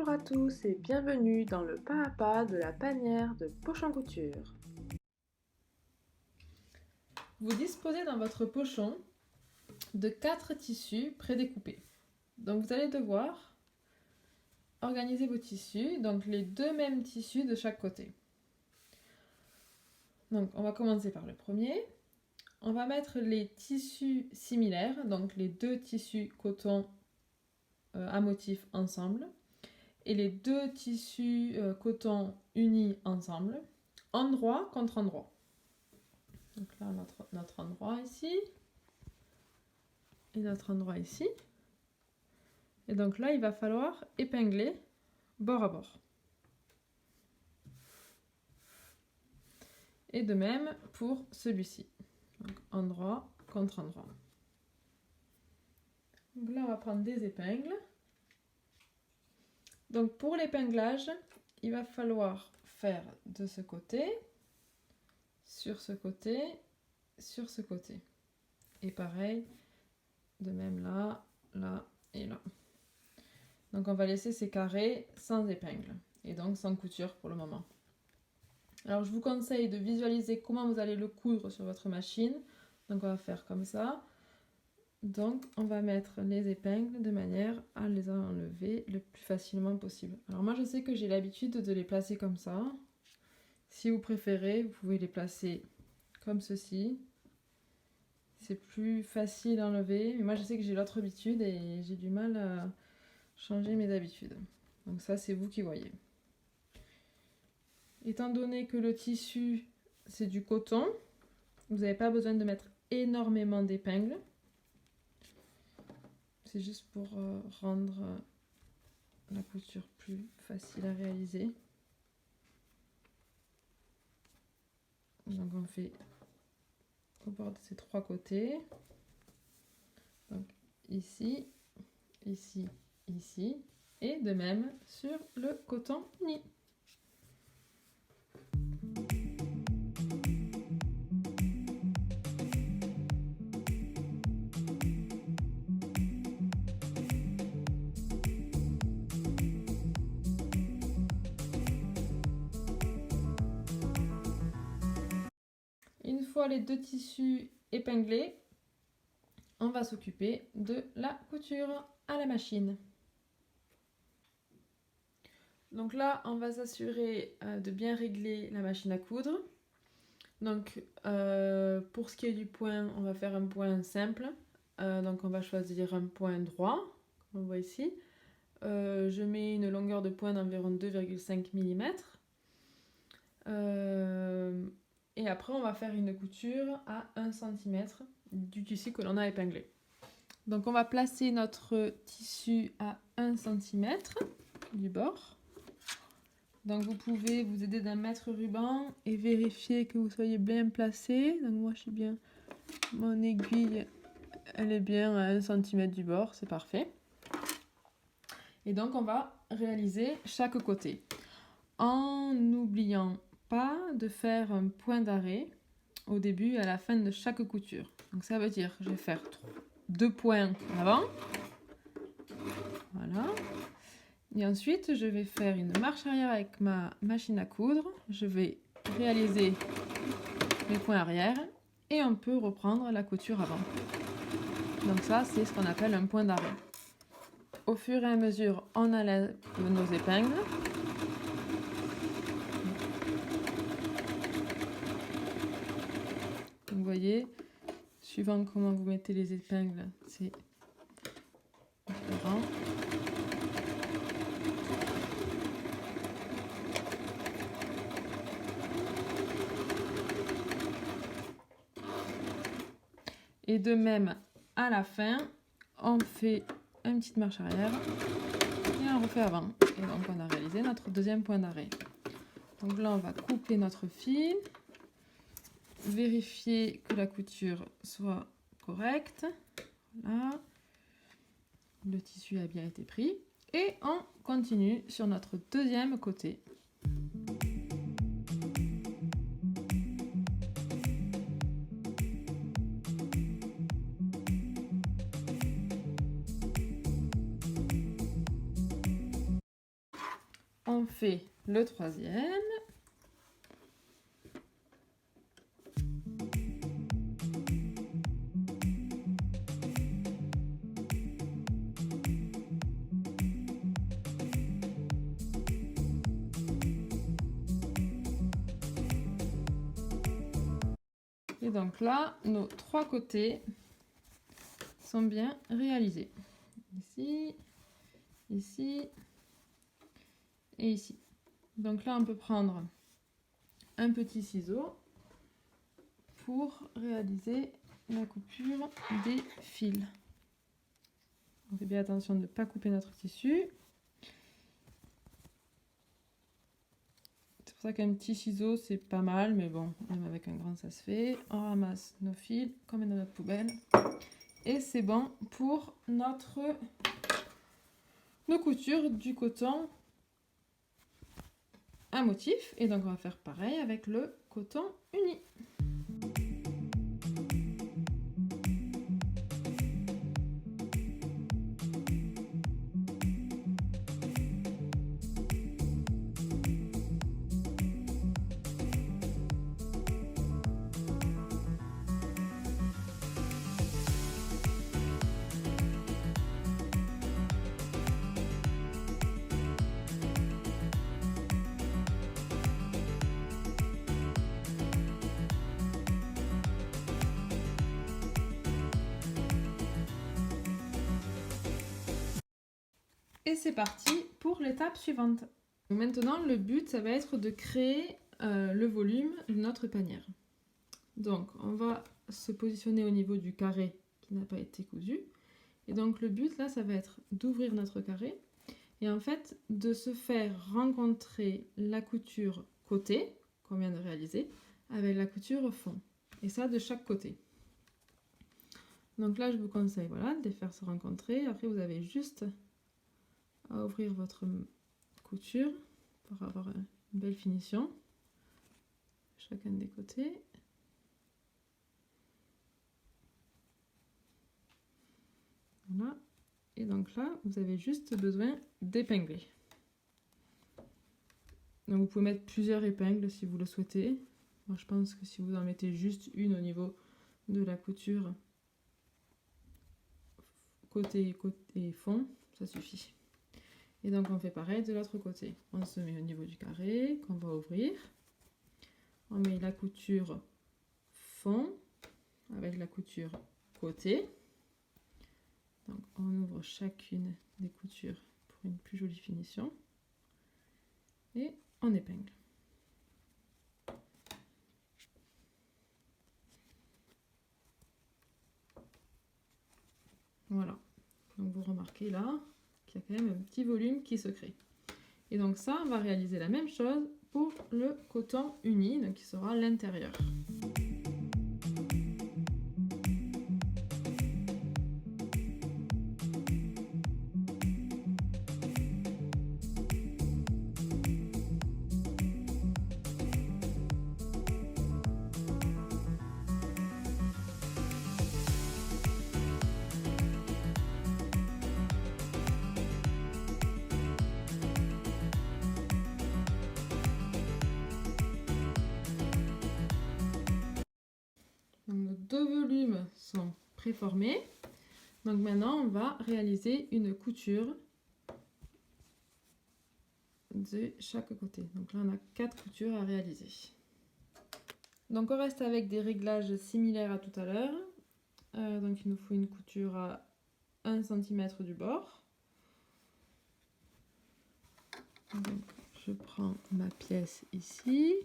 Bonjour à tous et bienvenue dans le pas à pas de la panière de Pochon Couture. Vous disposez dans votre pochon de 4 tissus prédécoupés. Donc vous allez devoir organiser vos tissus, donc les deux mêmes tissus de chaque côté. Donc on va commencer par le premier. On va mettre les tissus similaires, donc les deux tissus coton à motif ensemble et les deux tissus coton unis ensemble, endroit contre endroit. Donc là notre endroit ici et notre endroit ici. Et donc là, il va falloir épingler bord à bord. Et de même pour celui-ci. Donc endroit contre endroit. Donc là, on va prendre des épingles. Donc pour l'épinglage, il va falloir faire de ce côté, sur ce côté, sur ce côté. Et pareil, de même là, là et là. Donc on va laisser ces carrés sans épingle et donc sans couture pour le moment. Alors je vous conseille de visualiser comment vous allez le coudre sur votre machine. Donc on va faire comme ça. Donc on va mettre les épingles de manière à les enlever le plus facilement possible. Alors moi je sais que j'ai l'habitude de les placer comme ça. Si vous préférez, vous pouvez les placer comme ceci. C'est plus facile à enlever. Mais moi je sais que j'ai l'autre habitude et j'ai du mal à changer mes habitudes. Donc ça c'est vous qui voyez. Étant donné que le tissu c'est du coton, vous n'avez pas besoin de mettre énormément d'épingles. C'est juste pour rendre la couture plus facile à réaliser. Donc on fait au bord de ces trois côtés. Donc ici, ici, ici. Et de même sur le coton uni. Une fois les deux tissus épinglés, on va s'occuper de la couture à la machine. Donc là, on va s'assurer de bien régler la machine à coudre. Donc pour ce qui est du point, on va faire un point simple. Donc on va choisir un point droit, comme on voit ici. Je mets une longueur de point d'environ 2,5 mm. Et après, on va faire une couture à 1 cm du tissu que l'on a épinglé. Donc on va placer notre tissu à 1 cm du bord. Donc vous pouvez vous aider d'un mètre-ruban et vérifier que vous soyez bien placé. Donc moi je suis bien, mon aiguille elle est bien à 1 cm du bord, c'est parfait. Et donc on va réaliser chaque côté en n'oubliant pas de faire un point d'arrêt au début et à la fin de chaque couture. Donc ça veut dire que je vais faire 2 points en avant. Voilà. Et ensuite, je vais faire une marche arrière avec ma machine à coudre. Je vais réaliser les points arrière et on peut reprendre la couture avant. Donc ça, c'est ce qu'on appelle un point d'arrêt. Au fur et à mesure, on enlève nos épingles. Vous voyez, suivant comment vous mettez les épingles, c'est différent. Et de même, à la fin, on fait une petite marche arrière et on refait avant. Et donc, on a réalisé notre deuxième point d'arrêt. Donc là, on va couper notre fil, vérifier que la couture soit correcte. Voilà. Le tissu a bien été pris. Et on continue sur notre deuxième côté. on fait le troisième. Et donc là, nos 3 côtés sont bien réalisés. Ici, ici et ici. Donc là, on peut prendre un petit ciseau pour réaliser la coupure des fils. On fait bien attention de ne pas couper notre tissu. C'est pour ça qu'un petit ciseau, c'est pas mal, mais bon, même avec un grand, ça se fait. On ramasse nos fils, comme dans notre poubelle. Et c'est bon pour nos coutures du coton à motif. Et donc, on va faire pareil avec le coton uni. Et c'est parti pour l'étape suivante. Maintenant, le but, ça va être de créer le volume de notre panière. Donc, on va se positionner au niveau du carré qui n'a pas été cousu. Et donc, le but, là, ça va être d'ouvrir notre carré. Et en fait, de se faire rencontrer la couture côté, qu'on vient de réaliser, avec la couture fond. Et ça, de chaque côté. Donc là, je vous conseille, voilà, de les faire se rencontrer. Après, vous avez juste à ouvrir votre couture pour avoir une belle finition chacun des côtés. Voilà. Et donc là, vous avez juste besoin d'épingler. Donc vous pouvez mettre plusieurs épingles si vous le souhaitez. Moi, je pense que si vous en mettez juste une au niveau de la couture côté et fond, ça suffit. Et donc on fait pareil de l'autre côté. On se met au niveau du carré qu'on va ouvrir. On met la couture fond avec la couture côté. Donc on ouvre chacune des coutures pour une plus jolie finition. Et on épingle. Voilà. Donc vous remarquez là qu'il y a quand même un petit volume qui se crée. Et donc ça, on va réaliser la même chose pour le coton uni, donc qui sera l'intérieur. Donc nos deux volumes sont préformés. Donc maintenant, on va réaliser une couture de chaque côté. Donc là, on a 4 coutures à réaliser. Donc on reste avec des réglages similaires à tout à l'heure. Donc il nous faut une couture à 1 cm du bord. Donc je prends ma pièce ici.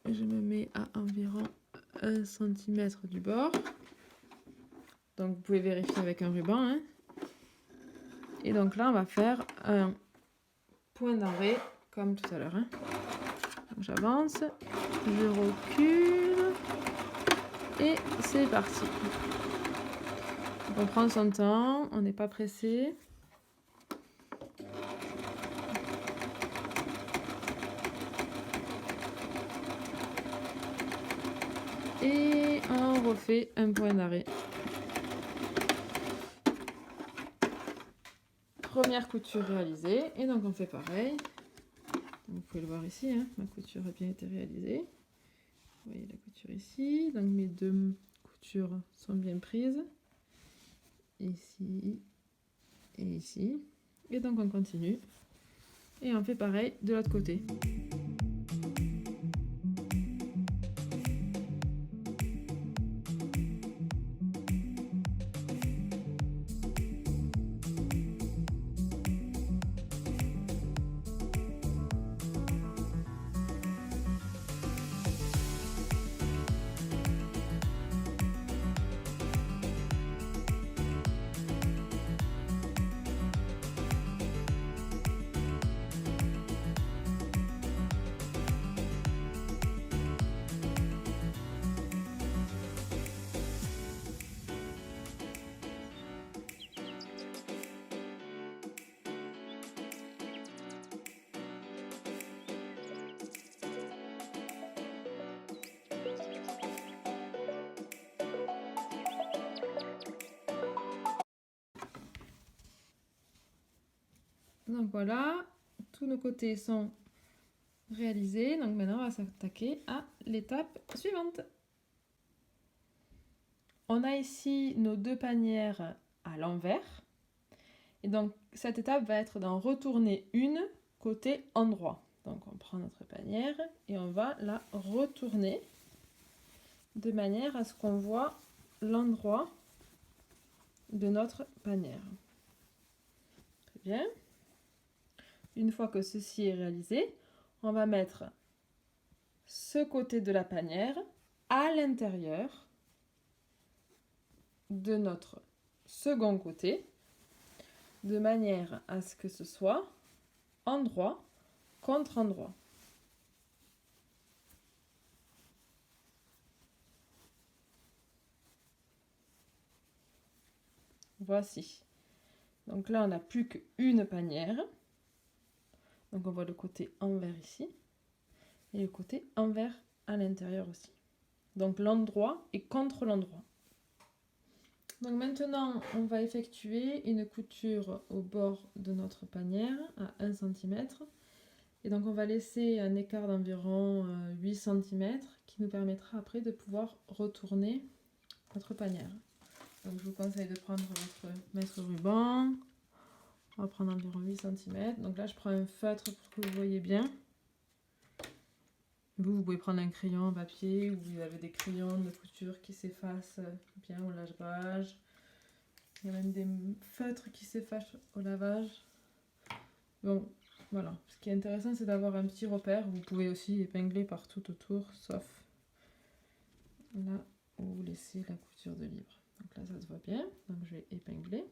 Je me mets à environ 1 cm du bord. Donc vous pouvez vérifier avec un ruban. Hein. Et donc là, on va faire un point d'arrêt comme tout à l'heure. Hein. J'avance, je recule et c'est parti. Donc on prend son temps, on n'est pas pressé. Et on refait un point d'arrêt. première couture réalisée. Et donc on fait pareil. Vous pouvez le voir ici, hein, ma couture a bien été réalisée. Vous voyez la couture ici. Donc mes deux coutures sont bien prises. Ici et ici. Et donc on continue. Et on fait pareil de l'autre côté. Donc voilà, tous nos côtés sont réalisés. Donc maintenant, on va s'attaquer à l'étape suivante. On a ici nos deux panières à l'envers. Et donc, cette étape va être d'en retourner une côté endroit. Donc, on prend notre panière et on va la retourner de manière à ce qu'on voit l'endroit de notre panière. Très bien. Une fois que ceci est réalisé, on va mettre ce côté de la panière à l'intérieur de notre second côté, de manière à ce que ce soit endroit contre endroit. Voici. Donc là, on n'a plus qu'une panière. Donc on voit le côté envers ici et le côté envers à l'intérieur aussi. Donc l'endroit est contre l'endroit. Donc maintenant, on va effectuer une couture au bord de notre panière à 1 cm. Et donc on va laisser un écart d'environ 8 cm qui nous permettra après de pouvoir retourner notre panière. Donc je vous conseille de prendre votre mètre-ruban. On va prendre environ 8 cm. Donc là je prends un feutre pour que vous voyez bien. Vous pouvez prendre un crayon, un papier, ou vous avez des crayons de couture qui s'effacent bien au lavage. Il y a même des feutres qui s'effacent au lavage. Bon, voilà. Ce qui est intéressant, c'est d'avoir un petit repère. Vous pouvez aussi épingler partout autour, sauf là où vous laissez la couture de libre. Donc là, ça se voit bien. Donc je vais épingler.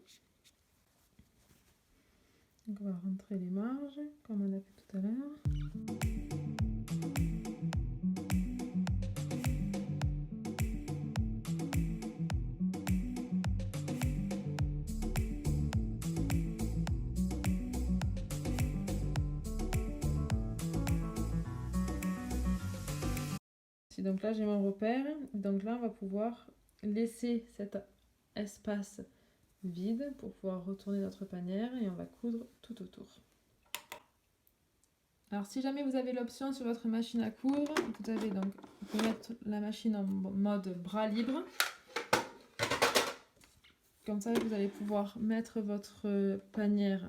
Donc on va rentrer les marges, comme on a fait tout à l'heure. Donc là j'ai mon repère, donc là on va pouvoir laisser cet espace vide pour pouvoir retourner notre panière et on va coudre tout autour. Alors si jamais vous avez l'option sur votre machine à coudre, vous pouvez mettre la machine en mode bras libre. Comme ça vous allez pouvoir mettre votre panière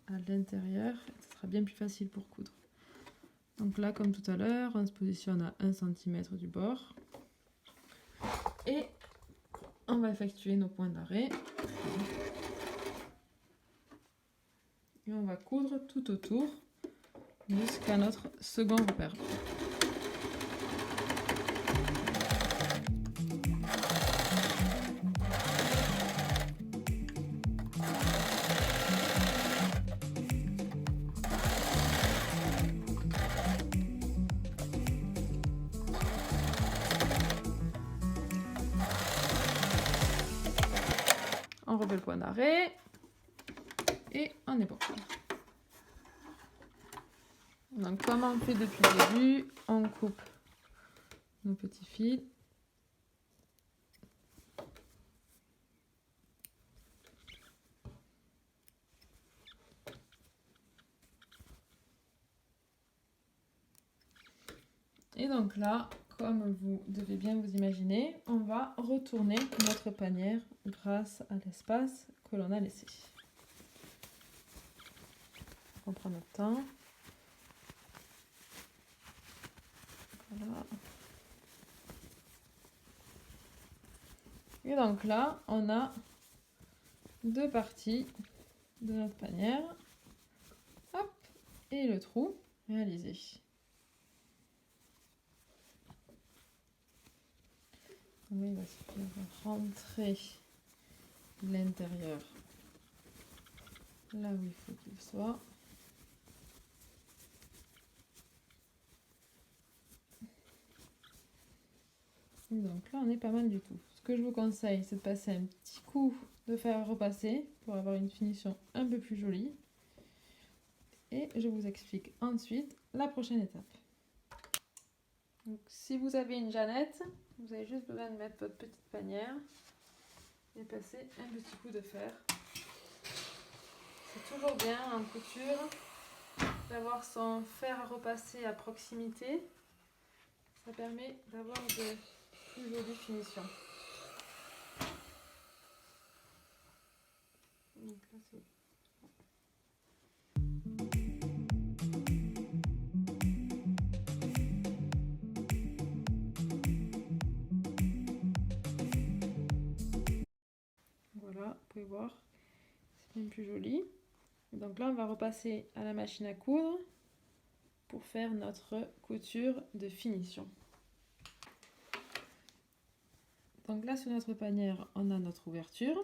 à l'intérieur, ce sera bien plus facile pour coudre. Donc là, comme tout à l'heure, on se positionne à 1 cm du bord. Et on va effectuer nos points d'arrêt. Et on va coudre tout autour jusqu'à notre second repère. On refait le point d'arrêt et on est bon. Donc comme on fait depuis le début, on coupe nos petits fils. Et donc là, comme vous devez bien vous imaginer, on va retourner notre panière grâce à l'espace que l'on a laissé. On prend notre temps. Voilà. Et donc là, on a deux parties de notre panière. Hop, et le trou réalisé. Oui, il va suffire de rentrer l'intérieur là où il faut qu'il soit. Donc là, on est pas mal du tout. Ce que je vous conseille, c'est de passer un petit coup de fer à repasser pour avoir une finition un peu plus jolie. Et je vous explique ensuite la prochaine étape. Donc, si vous avez une Jeannette, vous avez juste besoin de mettre votre petite panière et passer un petit coup de fer. C'est toujours bien en couture d'avoir son fer à repasser à proximité. Ça permet d'avoir de plus jolies finitions. Donc là, c'est... Voilà, vous pouvez voir, c'est bien plus joli. Et donc là, on va repasser à la machine à coudre pour faire notre couture de finition. Donc là, sur notre panière, on a notre ouverture.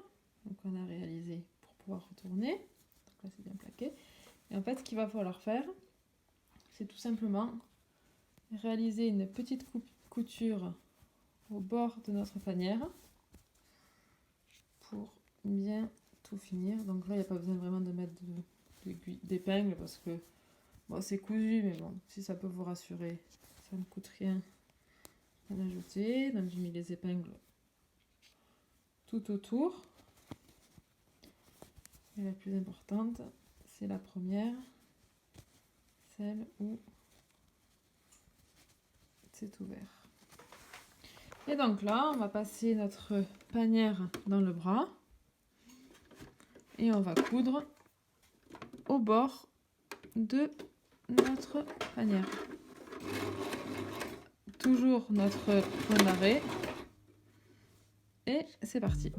Donc on a réalisé pour pouvoir retourner. Donc là, c'est bien plaqué. Et en fait, ce qu'il va falloir faire, c'est tout simplement réaliser une petite couture au bord de notre panière pour bien tout finir. Donc là, il n'y a pas besoin vraiment de mettre d'épingle parce que bon, c'est cousu, mais bon, si ça peut vous rassurer, ça ne coûte rien d'en ajouter. Donc j'ai mis les épingles tout autour. Et la plus importante, c'est la première, celle où c'est ouvert. Et donc là, on va passer notre panière dans le bras et on va coudre au bord de notre panière. Toujours notre point d'arrêt et c'est parti.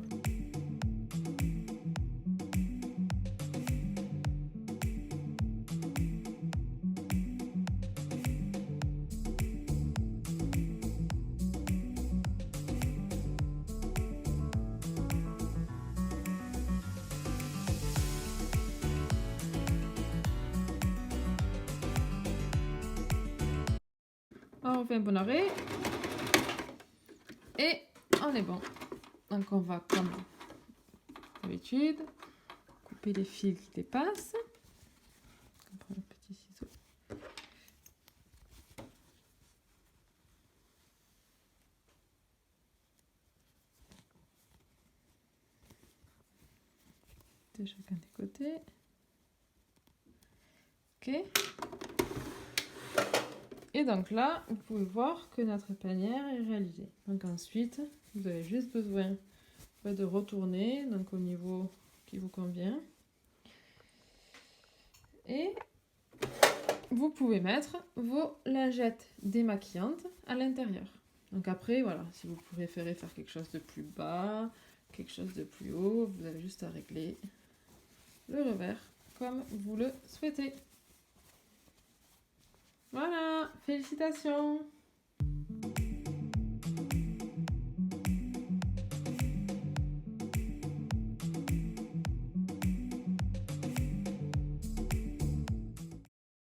On fait un bon arrêt et on est bon. Donc on va, comme d'habitude, couper les fils qui dépassent. On prend le petit ciseau. De chacun des côtés. Ok. Et donc là, vous pouvez voir que notre panière est réalisée. Donc ensuite, vous avez juste besoin de retourner donc au niveau qui vous convient. Et vous pouvez mettre vos lingettes démaquillantes à l'intérieur. Donc après, voilà, si vous préférez faire quelque chose de plus bas, quelque chose de plus haut, vous avez juste à régler le revers comme vous le souhaitez. Voilà, félicitations!